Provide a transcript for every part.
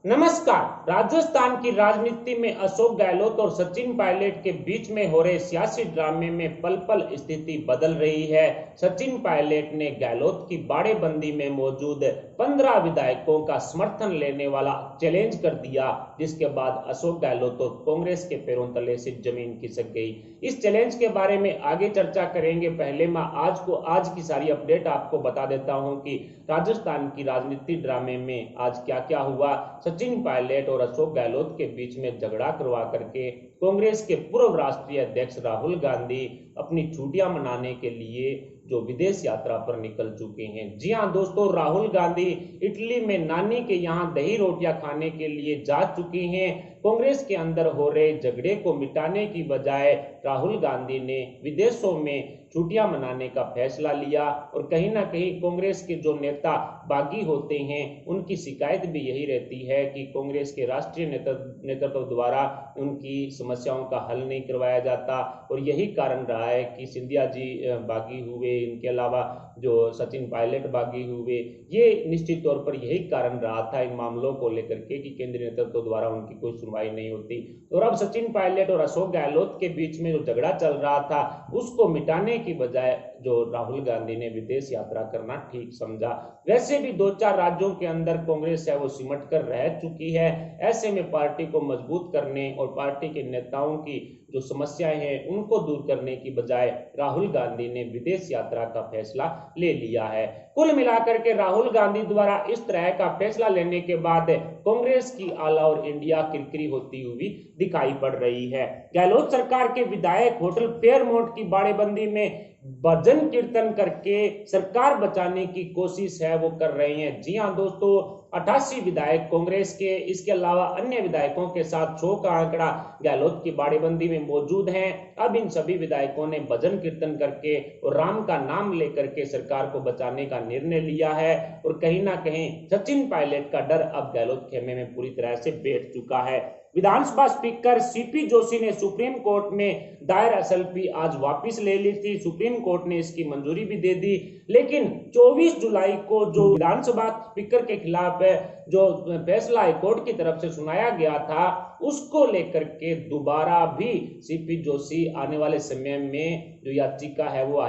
नमस्कार। राजस्थान की राजनीति में अशोक गहलोत और सचिन पायलट के बीच में हो रहे सियासी ड्रामे में पल पल स्थिति बदल रही है। सचिन पायलट ने गहलोत की बाड़ेबंदी में मौजूद 15 विधायकों का समर्थन लेने वाला चैलेंज कर दिया, जिसके बाद अशोक गहलोत और कांग्रेस के पैरों तले से जमीन खिसक गई। इस चैलेंज के बारे में आगे चर्चा करेंगे। पहले मैं आज की सारी अपडेट आपको बता देता हूं कि राजस्थान की राजनीति ड्रामे में आज क्या क्या हुआ। सचिन पायलट और अशोक गहलोत के बीच में झगड़ा करवा करके कांग्रेस के पूर्व राष्ट्रीय अध्यक्ष राहुल गांधी अपनी छुट्टियां मनाने के लिए जो विदेश यात्रा पर निकल चुके हैं। जी हां दोस्तों, राहुल गांधी इटली में नानी के यहां दही रोटियां खाने के लिए जा चुके हैं। कांग्रेस के अंदर हो रहे झगड़े को मिटाने की बजाय राहुल गांधी ने विदेशों में छुट्टियां मनाने का फैसला लिया और कहीं ना कहीं कांग्रेस के जो नेता बागी होते हैं उनकी शिकायत भी यही रहती है कि कांग्रेस के राष्ट्रीय नेतृत्व द्वारा उनकी समस्याओं का हल नहीं करवाया जाता और यही कारण रहा है कि सिंधिया जी बागी हुए, इनके अलावा जो सचिन पायलट बागी हुए। ये निश्चित तौर पर यही कारण रहा था इन मामलों को लेकर के कि केंद्रीय नेतृत्व द्वारा उनकी कोई सुनवाई नहीं होती। और अब सचिन पायलट और अशोक गहलोत के बीच में जो झगड़ा चल रहा था उसको मिटाने की बजाय जो राहुल गांधी ने विदेश यात्रा करना ठीक समझा। वैसे भी 2-4 राज्यों के अंदर कांग्रेस है वो सिमट कर रह चुकी है। ऐसे में पार्टी को मजबूत करने और पार्टी के नेताओं की जो समस्याएं हैं उनको दूर करने की बजाय राहुल गांधी ने विदेश यात्रा का फैसला ले लिया है। कुल मिलाकर के राहुल गांधी द्वारा इस तरह का फैसला लेने के बाद कांग्रेस की ऑल ओवर इंडिया किरकिरी होती हुई दिखाई पड़ रही है। गहलोत सरकार के विधायक होटल फेयरमाउंट की बाड़ेबंदी में भजन कीर्तन करके सरकार बचाने की कोशिश है वो कर रहे हैं। जी हां दोस्तों, 88 विधायक कांग्रेस के, इसके अलावा अन्य विधायकों के साथ 100 का आंकड़ा गहलोत की बाड़ेबंदी में मौजूद है। अब इन सभी विधायकों ने भजन कीर्तन करके और राम का नाम लेकर के सरकार को बचाने का निर्णय लिया है और कहीं ना कहीं सचिन पायलट का डर अब गहलोत खेमे में पूरी तरह से बैठ चुका है। विधानसभा स्पीकर सीपी जोशी ने सुप्रीम कोर्ट में दायर एसएलपी आज वापस ले ली थी। सुप्रीम कोर्ट ने इसकी मंजूरी भी दे दी, लेकिन 24 जुलाई को जो विधानसभा स्पीकर के खिलाफ जो फैसला हाईकोर्ट की तरफ से सुनाया गया था उसको लेकर के दोबारा भी सीपी जोशी आने वाले समय में जो याचिका है वो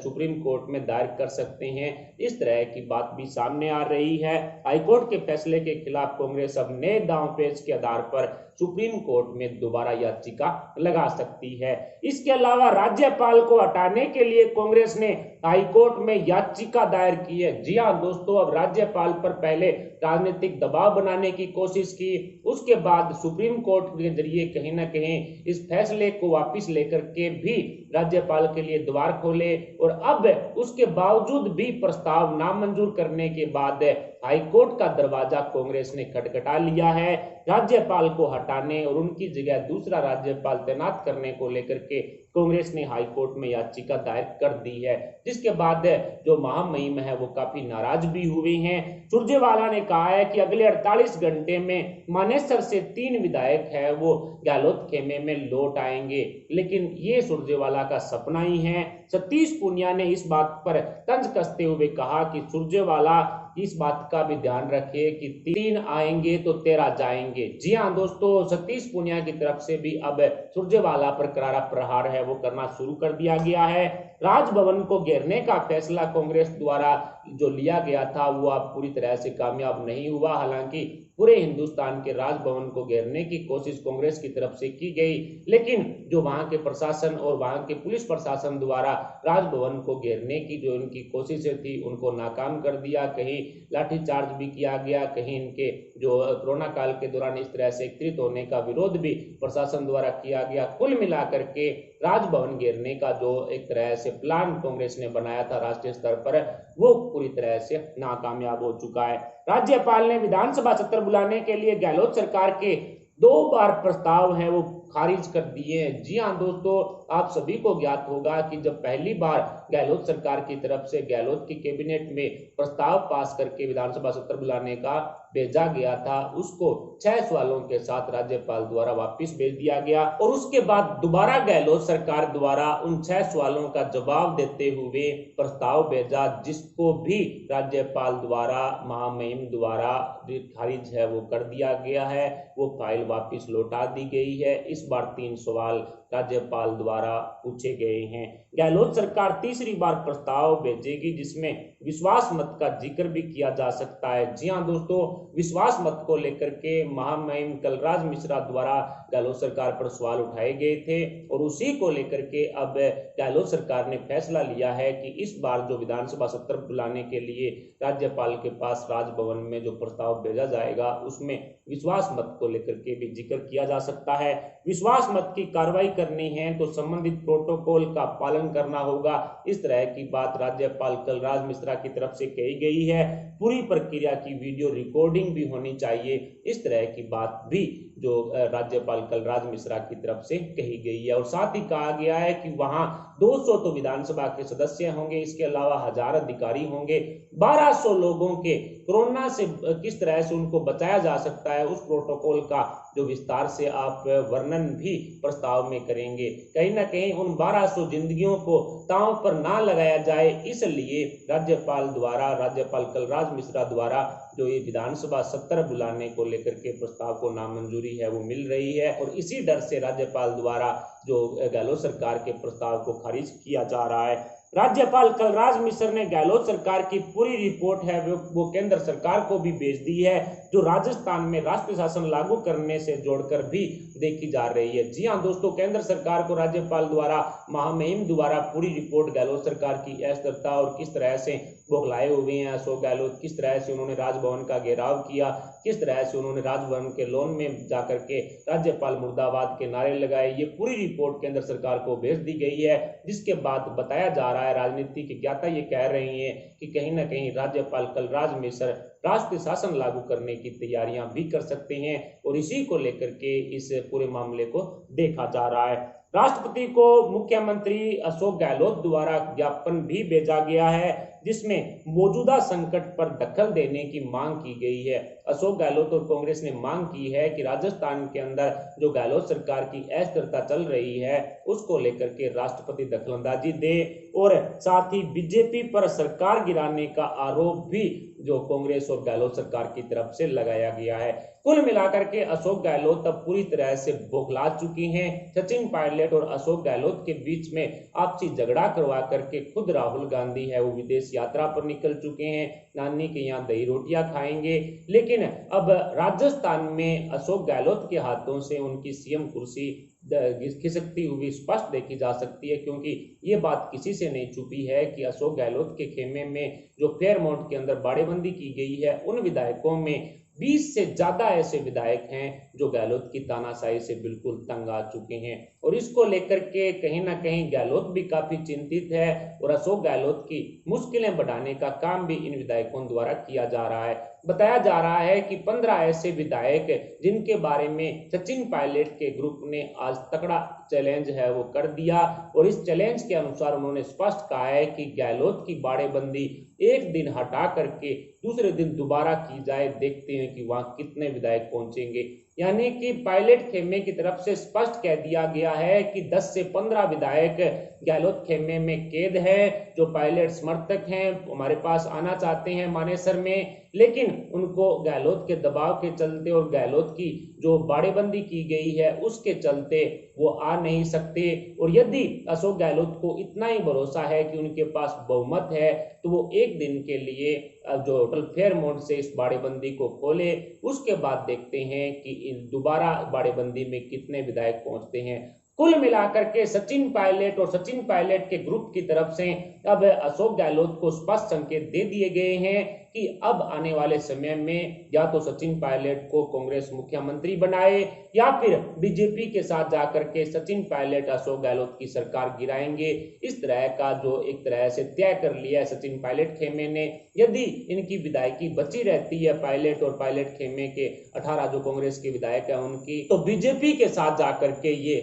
सुप्रीम कोर्ट में दायर कर सकते हैं। इस तरह की बात भी सामने आ रही है। हाईकोर्ट के फैसले के खिलाफ कांग्रेस अब नए दांव पेच के आधार पर सुप्रीम कोर्ट में दोबारा याचिका लगा सकती है। इसके अलावा राज्यपाल को हटाने के लिए कांग्रेस ने हाईकोर्ट में याचिका दायर की है। जी हां दोस्तों, अब राज्यपाल पर पहले राजनीतिक दबाव बनाने की कोशिश की, उसके बाद सुप्रीम कोर्ट के जरिए कहीं ना कहीं इस फैसले को वापस लेकर के भी राज्यपाल के लिए द्वार खोले और अब उसके बावजूद भी प्रस्ताव नामंजूर करने के बाद हाईकोर्ट का दरवाजा कांग्रेस ने खटखटा लिया है। राज्यपाल को हटाने और उनकी जगह दूसरा राज्यपाल तैनात करने को लेकर के कांग्रेस ने हाईकोर्ट में याचिका दायर कर दी है, जिसके बाद जो महामहिम है वो काफी नाराज भी हुए हैं। सुरजेवाला ने कहा है कि अगले 48 घंटे में मानेसर से 3 विधायक है वो गहलोत खेमे में लौट आएंगे, लेकिन ये सुरजेवाला का सपना ही है। सतीश पूनिया ने इस बात पर तंज कसते हुए कहा कि सुरजेवाला इस बात का भी ध्यान रखिए कि 3 आएंगे तो 13 जाएंगे। जी हां दोस्तों, सतीश पूनिया की तरफ से भी अब सुरजेवाला पर करारा प्रहार है वो करना शुरू कर दिया गया है। राजभवन को घेरने का फैसला कांग्रेस द्वारा जो लिया गया था वो अब पूरी तरह से कामयाब नहीं हुआ। हालांकि पूरे हिंदुस्तान के राजभवन को घेरने की कोशिश कांग्रेस की तरफ से की गई, लेकिन जो वहां के प्रशासन और वहां के पुलिस प्रशासन द्वारा राजभवन को घेरने की जो उनकी कोशिशें थी उनको नाकाम कर दिया। कहीं लाठीचार्ज भी किया गया, कहीं इनके जो कोरोना काल के दौरान इस तरह से एकत्रित होने का विरोध भी प्रशासन द्वारा किया गया। कुल मिलाकर के राजभवन घेरने का जो एक तरह से प्लान कांग्रेस ने बनाया था राष्ट्रीय स्तर पर वो पूरी तरह से नाकामयाब हो चुका है। राज्यपाल ने विधानसभा सत्र बुलाने के लिए गहलोत सरकार के 2 बार प्रस्ताव हैं वो खारिज कर दिए हैं। जी हां दोस्तों, आप सभी को ज्ञात होगा कि जब पहली बार गहलोत सरकार की तरफ से गहलोत की कैबिनेट में प्रस्ताव पास करके विधानसभा सत्र बुलाने का भेजा गया था, उसको 6 सवालों के साथ राज्यपाल द्वारा वापस भेज दिया गया और उसके बाद दोबारा गहलोत सरकार द्वारा उन 6 सवालों का जवाब देते हुए प्रस्ताव भेजा, जिसको भी राज्यपाल द्वारा महामहिम द्वारा खारिज है वो कर दिया गया है। वो फाइल वापस लौटा दी गई है। इस बार 3 सवाल राज्यपाल द्वारा पूछे गए हैं। गहलोत सरकार तीसरी बार प्रस्ताव भेजेगी जिसमें विश्वास मत का जिक्र भी किया जा सकता है। जी हां दोस्तों, विश्वास मत को लेकर के महामहिम कलराज मिश्रा द्वारा गहलोत सरकार पर सवाल उठाए गए थे और उसी को लेकर के अब गहलोत सरकार ने फैसला लिया है कि इस बार जो विधानसभा सत्र बुलाने के लिए राज्यपाल के पास राजभवन में जो प्रस्ताव भेजा जाएगा उसमें विश्वास मत को लेकर के भी जिक्र किया जा सकता है। विश्वास मत की कार्रवाई करनी है तो संबंधित प्रोटोकॉल का पालन करना होगा। इस तरह की बात राज्यपाल कलराज मिश्रा की तरफ से कही गई है। पूरी प्रक्रिया की वीडियो रिकॉर्डिंग भी होनी चाहिए, इस तरह की बात भी जो राज्यपाल कलराज मिश्रा की तरफ से कही गई है। और साथ ही कहा गया है कि वहां 200 तो विधानसभा के सदस्य होंगे, इसके अलावा 1000 अधिकारी होंगे। 1200 लोगों के कोरोना से किस तरह से उनको बचाया जा सकता है उस प्रोटोकॉल का जो विस्तार से आप वर्णन भी प्रस्ताव में करेंगे। कहीं ना कहीं उन 1200 जिंदगियों को ताव पर ना लगाया जाए, इसलिए राज्यपाल कलराज मिश्रा द्वारा जो ये विधानसभा सत्र बुलाने को लेकर के प्रस्ताव को नामंजूरी है वो मिल रही है और इसी डर से राज्यपाल द्वारा जो गहलोत सरकार के प्रस्ताव को खारिज किया जा रहा है। राज्यपाल कलराज मिश्र ने गहलोत सरकार की पूरी रिपोर्ट है वो केंद्र सरकार को भी भेज दी है, जो राजस्थान में राष्ट्रीय शासन लागू करने से जोड़कर भी देखी जा रही है। जी हां दोस्तों, केंद्र सरकार को राज्यपाल द्वारा महामहिम द्वारा पूरी रिपोर्ट गहलोत सरकार की अस्थिरता और किस तरह से बौखलाए हुए हैं अशोक गहलोत, किस तरह से उन्होंने राजभवन का घेराव किया, किस तरह से उन्होंने राजभवन के लॉन में जाकर के राज्यपाल मुर्दाबाद के नारे लगाए, ये पूरी रिपोर्ट केंद्र सरकार को भेज दी गई है। जिसके बाद बताया जा रहा है, राजनीतिक ज्ञाता ये कह रही हैं कि कहीं ना कहीं राज्यपाल कलराज मिश्र राष्ट्रीय शासन लागू करने की तैयारियां भी कर सकते हैं और इसी को लेकर के इस पूरे मामले को देखा जा रहा है। राष्ट्रपति को मुख्यमंत्री अशोक गहलोत द्वारा ज्ञापन भी भेजा गया है जिसमें मौजूदा संकट पर दखल देने की मांग की गई है। अशोक गहलोत और कांग्रेस ने मांग की है कि राजस्थान के अंदर जो गहलोत सरकार की अस्थिरता चल रही है उसको लेकर के राष्ट्रपति दखलंदाजी दे और साथ ही बीजेपी पर सरकार गिराने का आरोप भी जो कांग्रेस और गहलोत सरकार की तरफ से लगाया गया है। कुल मिलाकर के अशोक गहलोत अब पूरी तरह से बौखला चुकी हैं। सचिन पायलट और अशोक गहलोत के बीच में आपसी झगड़ा करवा करके खुद राहुल गांधी है वो विदेश यात्रा पर निकल चुके हैं, नानी के यहाँ दही रोटियां खाएंगे। लेकिन अब राजस्थान में अशोक गहलोत के हाथों से उनकी सीएम कुर्सी खिसकती हुई स्पष्ट देखी जा सकती है, क्योंकि ये बात किसी से नहीं छुपी है कि अशोक गहलोत के खेमे में जो फेयरमाउंट के अंदर बाड़ेबंदी की गई है उन विधायकों में 20 से ज्यादा ऐसे विधायक हैं जो गहलोत की तानाशाही से बिल्कुल तंग आ चुके हैं और इसको लेकर के कहीं ना कहीं गहलोत भी काफी चिंतित है और अशोक गहलोत की मुश्किलें बढ़ाने का काम भी इन विधायकों द्वारा किया जा रहा है। बताया जा रहा है कि 15 ऐसे विधायक जिनके बारे में सचिन पायलट के ग्रुप ने आज तगड़ा चैलेंज है वो कर दिया और इस चैलेंज के अनुसार उन्होंने स्पष्ट कहा है कि गहलोत की बाड़ेबंदी एक दिन हटा करके दूसरे दिन दोबारा की जाए, देखते हैं कि वहां कितने विधायक पहुंचेंगे। यानी कि पायलट खेमे की तरफ से स्पष्ट कह दिया गया है कि 10 से 15 विधायक गहलोत खेमे में कैद है, जो पायलट समर्थक हैं, हमारे पास आना चाहते हैं मानेसर में, लेकिन उनको गहलोत के दबाव के चलते और गहलोत की जो बाड़ेबंदी की गई है उसके चलते वो आ नहीं सकते। और यदि अशोक गहलोत को इतना ही भरोसा है कि उनके पास बहुमत है तो वो एक दिन के लिए जो होटल फेयरमाउंट से इस बाड़ेबंदी को खोले, उसके बाद देखते हैं कि दोबारा बाड़ेबंदी में कितने विधायक पहुंचते हैं। कुल मिलाकर के सचिन पायलट और सचिन पायलट के ग्रुप की तरफ से अब अशोक गहलोत को स्पष्ट संकेत दे दिए गए हैं कि अब आने वाले समय में या तो सचिन पायलट को कांग्रेस मुख्यमंत्री बनाए या फिर बीजेपी के साथ जाकर के सचिन पायलट अशोक गहलोत की सरकार गिराएंगे। इस तरह का जो एक तरह से तय कर लिया है सचिन पायलट खेमे ने। यदि इनकी विधायकी बची रहती है पायलट और पायलट खेमे के 18 जो कांग्रेस के विधायक है उनकी, तो बीजेपी के साथ जाकर के ये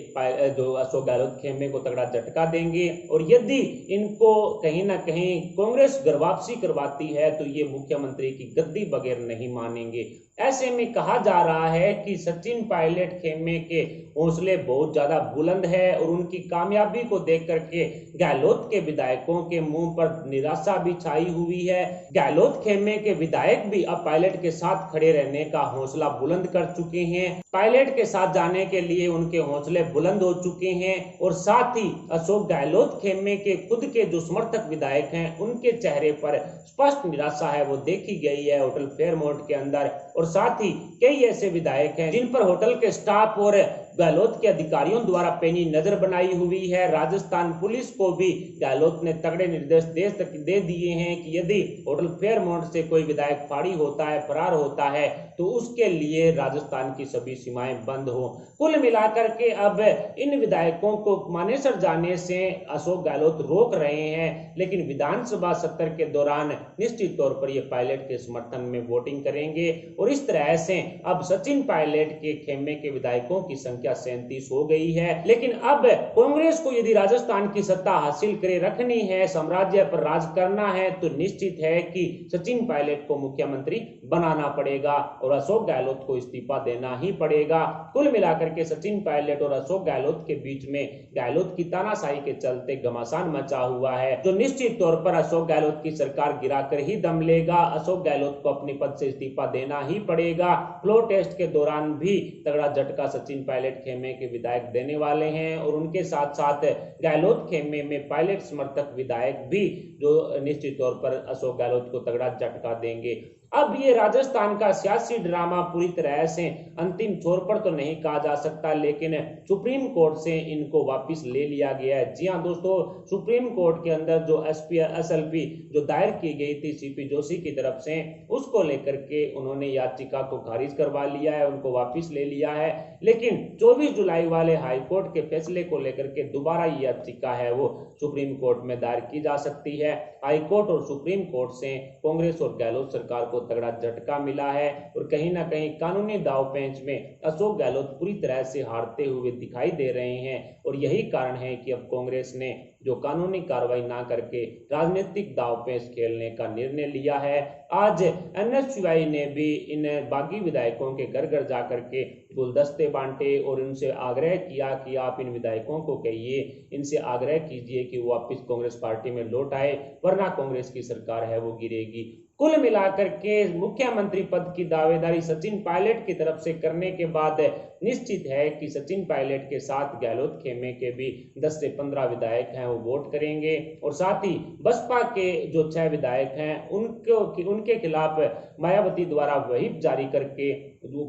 जो अशोक गहलोत खेमे को तगड़ा झटका देंगे। और यदि इनको कहीं ना कहीं कांग्रेस घर वापसी करवाती है तो ये मुख्यमंत्री की गद्दी बगैर नहीं मानेंगे। ऐसे में कहा जा रहा है कि सचिन पायलट खेमे के हौसले बहुत ज्यादा बुलंद है और उनकी कामयाबी को देख करके गहलोत के विधायकों के मुंह पर निराशा भी छाई हुई है। गहलोत खेमे के विधायक भी अब पायलट के साथ खड़े रहने का हौसला बुलंद कर चुके हैं। पायलट के साथ जाने के लिए उनके हौसले बुलंद हो चुके हैं और साथ ही अशोक गहलोत खेमे के खुद के जो समर्थक विधायक हैं उनके चेहरे पर स्पष्ट निराशा है वो देखी गई है होटल फेयरमाउंट के अंदर। और साथ ही कई ऐसे विधायक हैं जिन पर होटल के स्टाफ और गहलोत के अधिकारियों द्वारा पैनी नजर बनाई हुई है। राजस्थान पुलिस को भी गहलोत ने तगड़े निर्देश दे दिए हैं कि यदि होटल फेयरमाउंट से कोई विधायक फाड़ी होता है, फरार होता है, तो उसके लिए राजस्थान की सभी सीमाएं बंद हो। कुल मिलाकर के अब इन विधायकों को मानेसर जाने से अशोक गहलोत रोक रहे हैं, लेकिन विधानसभा सत्र के दौरान निश्चित तौर पर ये पायलट के समर्थन में वोटिंग करेंगे। और इस तरह से अब सचिन पायलट के खेमे के विधायकों की संख्या 37 हो गई है। लेकिन अब कांग्रेस को यदि राजस्थान की सत्ता हासिल करे रखनी है, साम्राज्य पर राज करना है, तो निश्चित है कि सचिन पायलट को मुख्यमंत्री बनाना पड़ेगा और अशोक गहलोत को इस्तीफा देना ही पड़ेगा। कुल मिलाकर के सचिन पायलट और अशोक गहलोत के बीच में गहलोत की तानाशाही के चलते घमासान मचा हुआ है, जो निश्चित तौर पर अशोक गहलोत की सरकार गिराकर ही दम लेगा। अशोक गहलोत को अपनी पद से इस्तीफा देना ही पड़ेगा। फ्लोर टेस्ट के दौरान भी तगड़ा झटका सचिन पायलट खेमे के विधायक देने वाले हैं और उनके साथ साथ गहलोत खेमे में पायलट समर्थक विधायक भी जो निश्चित तौर पर अशोक गहलोत को तगड़ा झटका देंगे। अब ये राजस्थान का सियासी ड्रामा पूरी तरह से अंतिम छोर पर तो नहीं कहा जा सकता, लेकिन सुप्रीम कोर्ट से इनको वापस ले लिया गया है। जी हां दोस्तों, सुप्रीम कोर्ट के अंदर जो एसएलपी जो दायर की गई थी सीपी जोशी की तरफ से, उसको लेकर के उन्होंने याचिका को खारिज करवा लिया है, उनको वापस ले लिया है। लेकिन 24 जुलाई वाले हाईकोर्ट के फैसले को लेकर के दोबारा ये याचिका है वो सुप्रीम कोर्ट में दायर की जा सकती है। हाईकोर्ट और सुप्रीम कोर्ट से कांग्रेस और गहलोत सरकार को तगड़ा झटका मिला है और कहीं ना कहीं कानूनी दाव पेंच में अशोक गहलोत पूरी तरह से हारते हुए दिखाई दे रहे हैं। और यही कारण है कि अब कांग्रेस ने जो कानूनी कार्रवाई ना करके राजनीतिक दाव पेंच खेलने का निर्णय लिया है। आज एनएसयूआई ने भी इन बागी विधायकों के घर घर जाकर के गुलदस्ते बांटे और उनसे आग्रह किया कि आप इन विधायकों को कहिए, इनसे आग्रह कीजिए कि वो वापस कांग्रेस पार्टी में लौट आए, वरना कांग्रेस की सरकार है वो गिरेगी। कुल मिलाकर के मुख्यमंत्री पद की दावेदारी सचिन पायलट की तरफ से करने के बाद निश्चित है कि सचिन पायलट के साथ गहलोत खेमे के भी 10 से 15 विधायक हैं वो वोट करेंगे। और साथ ही बसपा के जो 6 विधायक हैं उनके खिलाफ मायावती द्वारा व्हिप जारी करके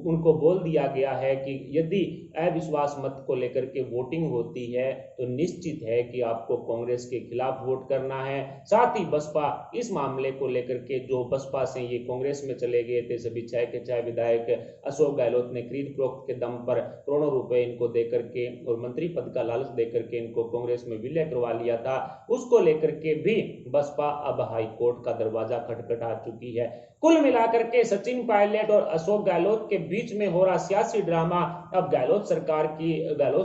उनको बोल दिया गया है कि यदि अविश्वास मत को लेकर के वोटिंग होती है तो निश्चित है कि आपको कांग्रेस के खिलाफ वोट करना है। साथ ही बसपा इस मामले को लेकर के जो बसपा से ये कांग्रेस में चले गए थे सभी 6 के 6 विधायक, अशोक गहलोत ने खरीद फरोख्त के दम पर करोड़ों रुपए इनको देकर के और मंत्री पद का लालच देकर के इनको कांग्रेस में विलय करवा लिया था, उसको लेकर के भी बसपा अब हाई कोर्ट का दरवाजा खटखटा चुकी है। कुल मिलाकर के सचिन पायलट और अशोक गहलोत के बीच में हो रहा सियासी ड्रामा अब गहलोत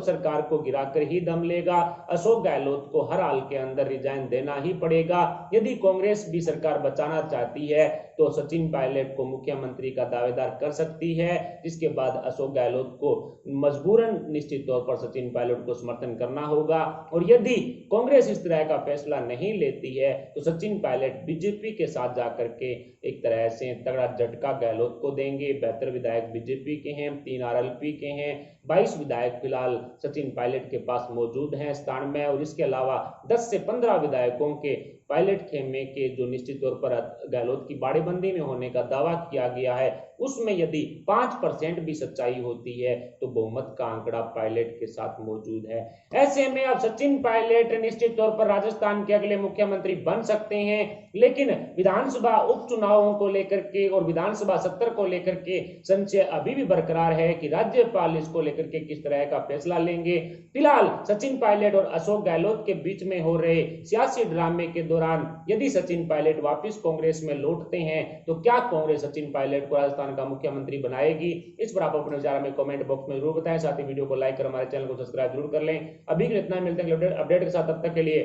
सरकार को गिराकर ही दम लेगा। अशोक गहलोत को हर हाल के अंदर रिजाइन देना ही पड़ेगा। यदि कांग्रेस भी सरकार बचाना चाहती है तो सचिन पायलट को मुख्यमंत्री का दावेदार कर सकती है, जिसके बाद अशोक गहलोत को मजबूरन निश्चित तौर पर सचिन पायलट को समर्थन करना होगा। और यदि कांग्रेस इस तरह का फैसला नहीं लेती है तो सचिन पायलट बीजेपी के साथ जाकर के एक तरह से तगड़ा झटका गहलोत को देंगे। 72 विधायक बीजेपी के हैं, 3 आरएलपी के हैं, 22 विधायक फिलहाल सचिन पायलट के पास मौजूद हैं स्थान में, और इसके अलावा 10 से 15 विधायकों के पायलट खेमे के जो निश्चित तौर पर गहलोत की बाड़ेबंदी में होने का दावा किया गया है उसमें यदि 5% भी सच्चाई होती है तो बहुमत का आंकड़ा पायलट के साथ मौजूद है। ऐसे में अब सचिन पायलट निश्चित तौर पर राजस्थान के अगले मुख्यमंत्री बन सकते हैं, लेकिन विधानसभा उपचुनावों को लेकर के और विधानसभा सत्र को लेकर के संशय अभी भी बरकरार है कि राज्यपाल इसको लेकर के किस तरह का फैसला लेंगे। फिलहाल सचिन पायलट और अशोक गहलोत के बीच में हो रहे सियासी ड्रामे के दौरान यदि सचिन पायलट वापस कांग्रेस में लौटते हैं तो क्या कांग्रेस सचिन पायलट को राजस्थान का मुख्यमंत्री बनाएगी? इस पर आप अपने विचार में कमेंट बॉक्स में जरूर बताएं। साथ ही वीडियो को लाइक कर हमारे चैनल को सब्सक्राइब जरूर कर लें। अभी के इतना, मिलते हैं अपडेट के साथ, तब तक के लिए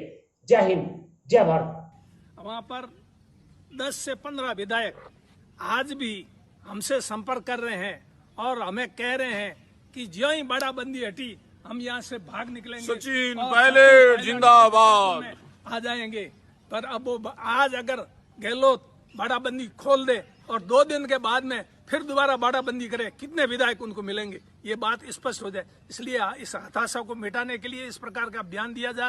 जय हिंद, जय भारत। वहां पर 10 से 15 विधायक आज भी हमसे संपर्क कर रहे हैं और हमें कह रहे हैं कि ज्यों ही बाड़ाबंदी हटी हम यहाँ से भाग निकलेंगे, सचिन पायलट जिंदाबाद आ जाएंगे। पर अब वो आज अगर गहलोत बाड़ाबंदी खोल दे और 2 दिन के बाद में फिर दोबारा बाड़ाबंदी करे, कितने विधायक उनको मिलेंगे, ये बात स्पष्ट हो जाए। इसलिए इस हताशा को मिटाने के लिए इस प्रकार का बयान दिया जा रहा है।